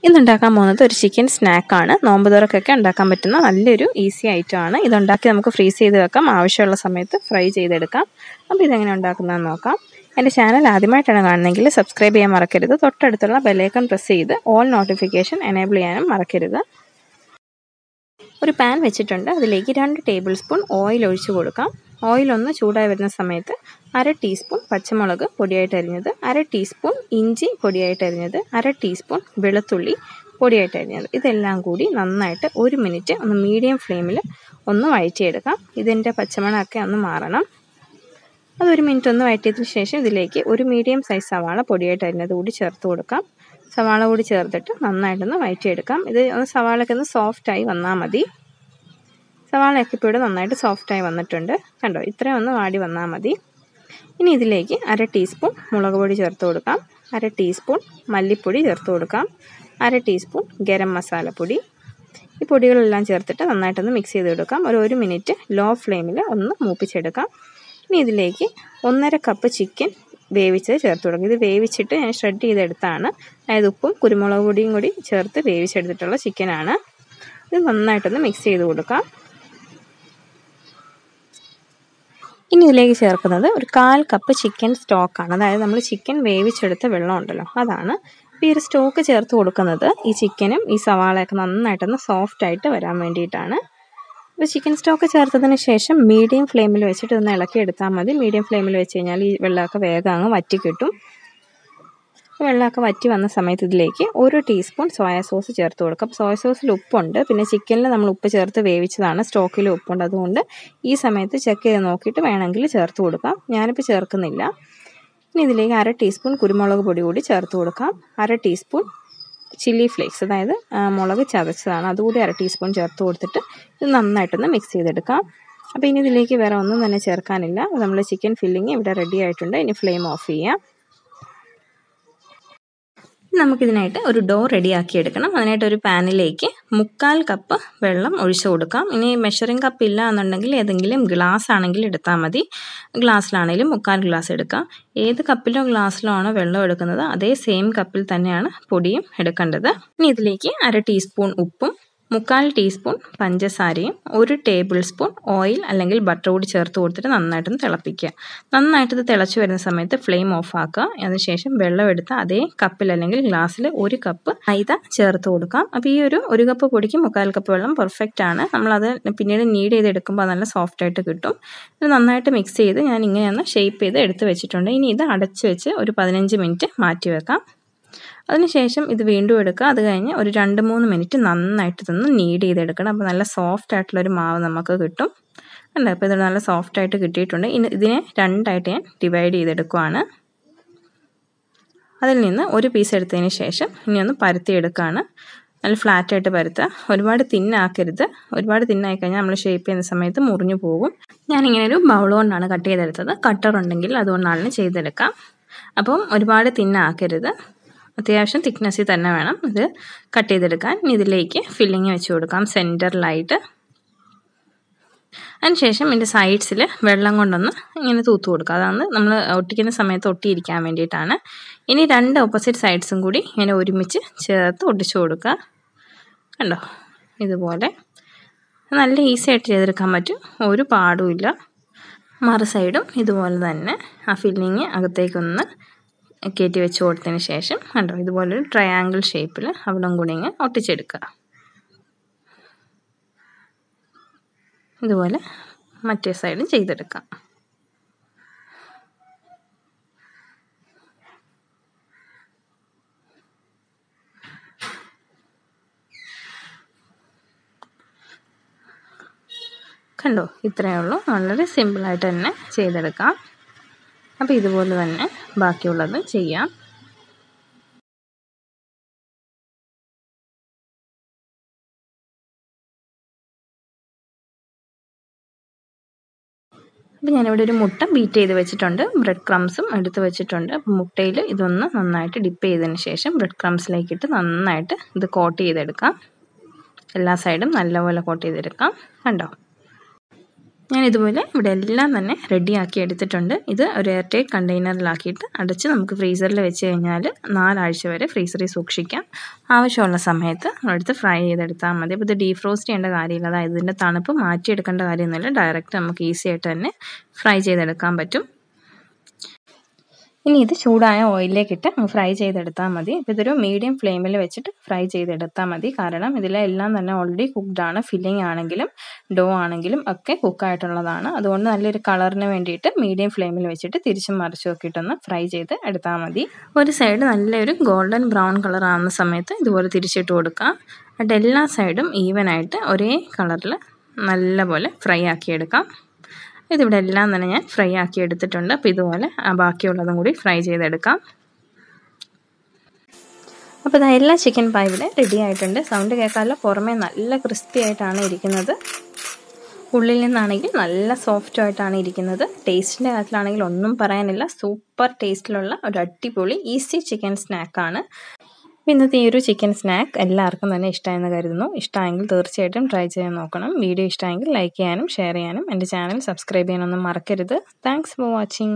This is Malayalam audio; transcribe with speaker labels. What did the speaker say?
Speaker 1: ഇന്നുണ്ടാക്കാൻ പോകുന്നത് ഒരു ചിക്കൻ സ്നാക്കാണ്. നോമ്പ് തുറക്കൊക്കെ ഉണ്ടാക്കാൻ പറ്റുന്ന നല്ലൊരു ഈസി ഐറ്റമാണ്. ഇതുണ്ടാക്കി നമുക്ക് ഫ്രീസ് ചെയ്ത് വെക്കാം, ആവശ്യമുള്ള സമയത്ത് ഫ്രൈ ചെയ്തെടുക്കാം. അപ്പോൾ ഇതെങ്ങനെ ഉണ്ടാക്കുന്നതെന്ന് നോക്കാം. എൻ്റെ ചാനൽ ആദ്യമായിട്ടാണ് കാണുന്നതെങ്കിൽ സബ്സ്ക്രൈബ് ചെയ്യാൻ മറക്കരുത്. തൊട്ടടുത്തുള്ള ബെല്ലൈക്കൺ പ്രസ് ചെയ്ത് ഓൾ നോട്ടിഫിക്കേഷൻ എനേബിൾ ചെയ്യാനും മറക്കരുത്. ഒരു പാൻ വെച്ചിട്ടുണ്ട്. അതിലേക്ക് 2 ടേബിൾ സ്പൂൺ ഓയിൽ ഒഴിച്ചു കൊടുക്കാം. ഓയിൽ ഒന്ന് ചൂടായി വരുന്ന സമയത്ത് 1/2 ടീസ്പൂൺ പച്ചമുളക് പൊടിയായിട്ട് അരിഞ്ഞത്, 1/2 ടീസ്പൂൺ ഇഞ്ചി പൊടിയായിട്ട് അരിഞ്ഞത്, 1/2 ടീസ്പൂൺ വെളുത്തുള്ളി പൊടിയായിട്ട് അരിഞ്ഞത്, ഇതെല്ലാം കൂടി നന്നായിട്ട് 1 മിനിറ്റ് ഒന്ന് മീഡിയം ഫ്ലെയിമിൽ ഒന്ന് വഴറ്റിയെടുക്കാം. ഇതിൻ്റെ പച്ചമണമൊക്കെ ഒന്ന് മാറണം. അത് 1 മിനിറ്റ് ഒന്ന് വഴറ്റിയതിന് ശേഷം ഇതിലേക്ക് ഒരു മീഡിയം സൈസ് സവാള പൊടിയായിട്ട് അരിഞ്ഞത് കൂടി ചേർത്ത് കൊടുക്കാം. സവാള കൂടി ചേർത്തിട്ട് നന്നായിട്ടൊന്ന് വഴറ്റിയെടുക്കാം. ഇത് സവാളയൊക്കെ ഒന്ന് സോഫ്റ്റായി വന്നാൽ മതി. സവാളയൊക്കെ ഇപ്പോൾ ഇവിടെ നന്നായിട്ട് സോഫ്റ്റായി വന്നിട്ടുണ്ട്. കണ്ടോ, ഇത്രയും ഒന്ന് വാടി വന്നാൽ മതി. ഇനി ഇതിലേക്ക് 1/2 ടീസ്പൂൺ മുളക് പൊടി ചേർത്ത് കൊടുക്കാം, 1/2 ടീസ്പൂൺ മല്ലിപ്പൊടി ചേർത്ത് കൊടുക്കാം, 1/2 ടീസ്പൂൺ ഗരം മസാലപ്പൊടി. ഈ പൊടികളെല്ലാം ചേർത്തിട്ട് നന്നായിട്ടൊന്ന് മിക്സ് ചെയ്ത് കൊടുക്കാം. ഒരു 1 മിനിറ്റ് ലോ ഫ്ലെയിമിൽ ഒന്ന് മൂപ്പിച്ചെടുക്കാം. ഇനി ഇതിലേക്ക് 1.5 കപ്പ് ചിക്കൻ വേവിച്ചത് ചേർത്ത് കൊടുക്കും. ഇത് വേവിച്ചിട്ട് ഞാൻ ഷ്രെഡ് ചെയ്തെടുത്താണ്. അതായത് ഉപ്പും കുരുമുളക് പൊടിയും കൂടി ചേർത്ത് വേവിച്ചെടുത്തിട്ടുള്ള ചിക്കനാണ്. ഇത് നന്നായിട്ടൊന്ന് മിക്സ് ചെയ്ത് കൊടുക്കാം. ഇനി ഇതിലേക്ക് ചേർക്കുന്നത് ഒരു 1/4 കപ്പ് ചിക്കൻ സ്റ്റോക്കാണ്. അതായത് നമ്മൾ ചിക്കൻ വേവിച്ചെടുത്ത വെള്ളം ഉണ്ടല്ലോ, അതാണ്. അപ്പോൾ ഈ ഒരു സ്റ്റോക്ക് ചേർത്ത് കൊടുക്കുന്നത് ഈ ചിക്കനും ഈ സവാളയൊക്കെ നന്നായിട്ടൊന്ന് സോഫ്റ്റായിട്ട് വരാൻ വേണ്ടിയിട്ടാണ്. അപ്പോൾ ചിക്കൻ സ്റ്റോക്ക് ചേർത്തതിന് ശേഷം മീഡിയം ഫ്ലെയിമിൽ വെച്ചിട്ട് ഒന്ന് ഇളക്കി എടുത്താൽ മതി. മീഡിയം ഫ്ലെയിമിൽ വെച്ച് കഴിഞ്ഞാൽ ഈ വെള്ളമൊക്കെ വേഗം അങ്ങ് വറ്റി കിട്ടും. വെള്ളമൊക്കെ വറ്റി വന്ന സമയത്ത് ഇതിലേക്ക് 1 ടീസ്പൂൺ സോയാ സോസ് ചേർത്ത് കൊടുക്കാം. സോയ സോസിൽ ഉപ്പുണ്ട്, പിന്നെ ചിക്കനിൽ നമ്മൾ ഉപ്പ് ചേർത്ത് വേവിച്ചതാണ്, സ്റ്റോക്കിൽ ഉപ്പുണ്ട്. അതുകൊണ്ട് ഈ സമയത്ത് ചെക്ക് ചെയ്ത് നോക്കിയിട്ട് വേണമെങ്കിൽ ചേർത്ത് കൊടുക്കാം. ഞാനിപ്പോൾ ചേർക്കുന്നില്ല. ഇനി ഇതിലേക്ക് 1/2 ടീസ്പൂൺ കുരുമുളക് പൊടി കൂടി ചേർത്ത് കൊടുക്കാം. 1/2 ടീസ്പൂൺ ചില്ലി ഫ്ലേക്സ്, അതായത് മുളക് ചതച്ചതാണ്, അതുകൂടി 1/2 ടീസ്പൂൺ ചേർത്ത് കൊടുത്തിട്ട് ഇത് നന്നായിട്ടൊന്ന് മിക്സ് ചെയ്തെടുക്കാം. അപ്പോൾ ഇനി ഇതിലേക്ക് വേറെ ഒന്നും തന്നെ ചേർക്കാനില്ല. നമ്മൾ ചിക്കൻ ഫില്ലിങ് ഇവിടെ റെഡി ആയിട്ടുണ്ട്. ഇനി ഫ്ലെയിം ഓഫ് ചെയ്യാം. നമുക്കിതിനായിട്ട് ഒരു ഡോ റെഡിയാക്കി എടുക്കണം. അതിനായിട്ട് ഒരു പാനിലേക്ക് 1/4 കപ്പ് വെള്ളം ഒഴിച്ചു കൊടുക്കാം. ഇനി മെഷറിംഗ് കപ്പ് ഇല്ല എന്നുണ്ടെങ്കിൽ ഏതെങ്കിലും ഗ്ലാസ് ആണെങ്കിൽ എടുത്താൽ മതി. ഗ്ലാസ്സിലാണെങ്കിലും 1/4 ഗ്ലാസ് എടുക്കാം. ഏത് കപ്പിലോ ഗ്ലാസ്സിലോ ആണോ വെള്ളം എടുക്കുന്നത് അതേ സെയിം കപ്പിൽ തന്നെയാണ് പൊടിയും എടുക്കേണ്ടത്. ഇനി ഇതിലേക്ക് 1/2 ടീസ്പൂൺ ഉപ്പും 1/4 ടീസ്പൂൺ പഞ്ചസാരയും 1 ടേബിൾ സ്പൂൺ ഓയിൽ അല്ലെങ്കിൽ ബട്ടർ കൂടി ചേർത്ത് കൊടുത്തിട്ട് നന്നായിട്ടൊന്ന് തിളപ്പിക്കുക. നന്നായിട്ട് ഇത് തിളച്ച് വരുന്ന സമയത്ത് ഫ്ലെയിം ഓഫ് ആക്കുക. അതിനുശേഷം വെള്ളം എടുത്ത് അതേ കപ്പിൽ അല്ലെങ്കിൽ ഗ്ലാസ്സിൽ 1 കപ്പ് മൈദ ചേർത്ത് കൊടുക്കാം. അപ്പോൾ ഈ ഒരു കപ്പ് പൊടിക്ക് 1/4 കപ്പ് വെള്ളം പെർഫെക്റ്റ് ആണ്. നമ്മളത് പിന്നീട് നീഡ് ചെയ്തെടുക്കുമ്പോൾ നല്ല സോഫ്റ്റായിട്ട് കിട്ടും. ഇത് നന്നായിട്ട് മിക്സ് ചെയ്ത് ഞാൻ ഇങ്ങനെയൊന്ന് ഷേപ്പ് ചെയ്ത് എടുത്ത് വെച്ചിട്ടുണ്ട്. ഇനി ഇത് അടച്ച് വെച്ച് ഒരു 15 മിനിറ്റ് മാറ്റി വെക്കാം. അതിനുശേഷം ഇത് വീണ്ടും എടുക്കുക. അത് കഴിഞ്ഞ് ഒരു 2-3 മിനിറ്റ് നന്നായിട്ട് ഇതൊന്ന് നീഡ് ചെയ്തെടുക്കണം. അപ്പോൾ നല്ല സോഫ്റ്റ് ആയിട്ടുള്ളൊരു മാവ് നമുക്ക് കിട്ടും. അല്ല, അപ്പോൾ ഇത് നല്ല സോഫ്റ്റായിട്ട് കിട്ടിയിട്ടുണ്ട്. ഇനി ഇതിനെ 2ആയിട്ട് ഞാൻ ഡിവൈഡ് ചെയ്തെടുക്കുകയാണ്. അതിൽ നിന്ന് ഒരു പീസ് എടുത്തതിന് ശേഷം ഇനി ഒന്ന് പരത്തിയെടുക്കുകയാണ്. നല്ല ഫ്ലാറ്റായിട്ട് പരത്തുക. ഒരുപാട് തിന്നാക്കരുത്. ഒരുപാട് തിന്നായി കഴിഞ്ഞാൽ നമ്മൾ ഷേപ്പ് ചെയ്യുന്ന സമയത്ത് മുറിഞ്ഞു പോകും. ഞാനിങ്ങനെ ഒരു ബൗൾ കൊണ്ടാണ് കട്ട് ചെയ്തെടുത്തത്. കട്ടർ ഉണ്ടെങ്കിൽ അതുകൊണ്ടാണ് ചെയ്തെടുക്കാം. അപ്പം ഒരുപാട് തിന്നാക്കരുത്, അത്യാവശ്യം തിക്നെസ്സിൽ തന്നെ വേണം ഇത് കട്ട് ചെയ്തെടുക്കാൻ. ഇതിലേക്ക് ഫില്ലിങ് വെച്ച് കൊടുക്കാം സെൻറ്ററിലായിട്ട്. അതിനുശേഷം ഇതിൻ്റെ സൈഡ്സിൽ വെള്ളം കൊണ്ടൊന്ന് ഇങ്ങനെ തൂത്ത് കൊടുക്കുക. അതാണ് നമ്മൾ ഒട്ടിക്കുന്ന സമയത്ത് ഒട്ടിയിരിക്കാൻ വേണ്ടിയിട്ടാണ്. ഇനി 2 ഓപ്പോസിറ്റ് സൈഡ്സും കൂടി ഇങ്ങനെ ഒരുമിച്ച് ചേർത്ത് ഒട്ടിച്ചു കൊടുക്കുക. കണ്ടോ, ഇതുപോലെ നല്ല ഈസി ആയിട്ട് ചെയ്തെടുക്കാൻ പറ്റും, ഒരു പാടുമില്ല. മറു സൈഡും ഇതുപോലെ തന്നെ ആ ഫില്ലിങ് അകത്തേക്കൊന്ന് കയറ്റി വെച്ച് കൊടുത്തതിന് ശേഷം കണ്ടോ, ഇതുപോലൊരു ട്രയാങ്കിൾ ഷേപ്പിൽ അവിടെ കൂടി ഇങ്ങനെ ഒട്ടിച്ചെടുക്കുക. ഇതുപോലെ മറ്റേ സൈഡും ചെയ്തെടുക്കാം. കണ്ടോ, ഇത്രയേ ഉള്ളൂ. വളരെ സിമ്പിളായിട്ട് തന്നെ ചെയ്തെടുക്കാം. അപ്പോൾ ഇതുപോലെ തന്നെ ബാക്കിയുള്ളത് ചെയ്യാം. അപ്പോൾ ഞാനിവിടെ ഒരു മുട്ട ബീറ്റ് ചെയ്ത് വെച്ചിട്ടുണ്ട്. ബ്രെഡ് ക്രംസും എടുത്ത് വെച്ചിട്ടുണ്ട്. മുട്ടയിൽ ഇതൊന്ന് നന്നായിട്ട് ഡിപ്പ് ചെയ്തതിന് ശേഷം ബ്രെഡ് ക്രംസിലേക്കിട്ട് നന്നായിട്ട് ഇത് കോട്ട് ചെയ്തെടുക്കാം. എല്ലാ സൈഡും നല്ലപോലെ കോട്ട് ചെയ്തെടുക്കാം. കണ്ടോ, ഞാൻ ഇതുപോലെ ഇവിടെ എല്ലാം തന്നെ റെഡിയാക്കി എടുത്തിട്ടുണ്ട്. ഇത് ഒരു എയർ ടൈറ്റ് കണ്ടെയ്നറിലാക്കിയിട്ട് അടച്ച് നമുക്ക് ഫ്രീസറിൽ വെച്ച് കഴിഞ്ഞാൽ 4 ആഴ്ച വരെ ഫ്രീസറിൽ സൂക്ഷിക്കാം. ആവശ്യമുള്ള സമയത്ത് നമ്മളെടുത്ത് ഫ്രൈ ചെയ്തെടുത്താൽ മതി. അപ്പോൾ ഇത് ഡീഫ്രോസ്റ്റ് ചെയ്യേണ്ട കാര്യമില്ല. അതായത് ഇതിൻ്റെ തണുപ്പ് മാറ്റിയെടുക്കേണ്ട കാര്യമൊന്നുമില്ല. ഡയറക്റ്റ് നമുക്ക് ഈസി ആയിട്ട് തന്നെ ഫ്രൈ ചെയ്തെടുക്കാൻ പറ്റും. ഇനി ഇത് ചൂടായ ഓയിലിലേക്കിട്ട് ഫ്രൈ ചെയ്തെടുത്താൽ മതി. അപ്പോൾ ഇതൊരു മീഡിയം ഫ്ലെയിമിൽ വെച്ചിട്ട് ഫ്രൈ ചെയ്തെടുത്താൽ മതി. കാരണം ഇതിലെല്ലാം തന്നെ ഓൾറെഡി കുക്ക്ഡാണ്. ഫില്ലിംഗ് ആണെങ്കിലും ഡോ ആണെങ്കിലും ഒക്കെ കുക്കായിട്ടുള്ളതാണ്. അതുകൊണ്ട് നല്ലൊരു കളറിന് വേണ്ടിയിട്ട് മീഡിയം ഫ്ലെയിമിൽ വെച്ചിട്ട് തിരിച്ചും മറിച്ചും ഒക്കെ ഇട്ടൊന്ന് ഫ്രൈ ചെയ്ത് എടുത്താൽ മതി. ഒരു സൈഡ് നല്ലൊരു ഗോൾഡൻ ബ്രൗൺ കളർ ആവുന്ന സമയത്ത് ഇതുപോലെ തിരിച്ചിട്ട് കൊടുക്കാം. എന്നിട്ട് എല്ലാ സൈഡും ഈവനായിട്ട് ഒരേ കളറിൽ നല്ലപോലെ ഫ്രൈ ആക്കിയെടുക്കാം. ഇതിവിടെ എല്ലാം തന്നെ ഞാൻ ഫ്രൈ ആക്കി എടുത്തിട്ടുണ്ട്. അപ്പോൾ ഇതുപോലെ ബാക്കിയുള്ളതും കൂടി ഫ്രൈ ചെയ്തെടുക്കാം. അപ്പോൾ ഇതാ എല്ലാ ചിക്കൻ പായ് ഇവിടെ റെഡി ആയിട്ടുണ്ട്. സൗണ്ട് കേൾക്കാമല്ലോ, പുറമേ നല്ല ക്രിസ്പി ആയിട്ടാണ് ഇരിക്കുന്നത്. ഉള്ളിൽ നിന്നാണെങ്കിൽ നല്ല സോഫ്റ്റ് ആയിട്ടാണ് ഇരിക്കുന്നത്. ടേസ്റ്റിൻ്റെ കാര്യത്തിലാണെങ്കിൽ ഒന്നും പറയാനില്ല. സൂപ്പർ ടേസ്റ്റിലുള്ള ഒരു അടിപൊളി ഈസി ചിക്കൻ സ്നാക്കാണ്. ഇന്നത്തെ ഈ ഒരു ചിക്കൻ സ്നാക്ക് എല്ലാവർക്കും തന്നെ ഇഷ്ടമായെന്ന് കരുതുന്നു. ഇഷ്ടമായെങ്കിൽ തീർച്ചയായിട്ടും ട്രൈ ചെയ്യാൻ നോക്കണം. വീഡിയോ ഇഷ്ടമായെങ്കിൽ ലൈക്ക് ചെയ്യാനും ഷെയർ ചെയ്യാനും എൻ്റെ ചാനൽ സബ്സ്ക്രൈബ് ചെയ്യാനൊന്നും മറക്കരുത്. Thanks for watching.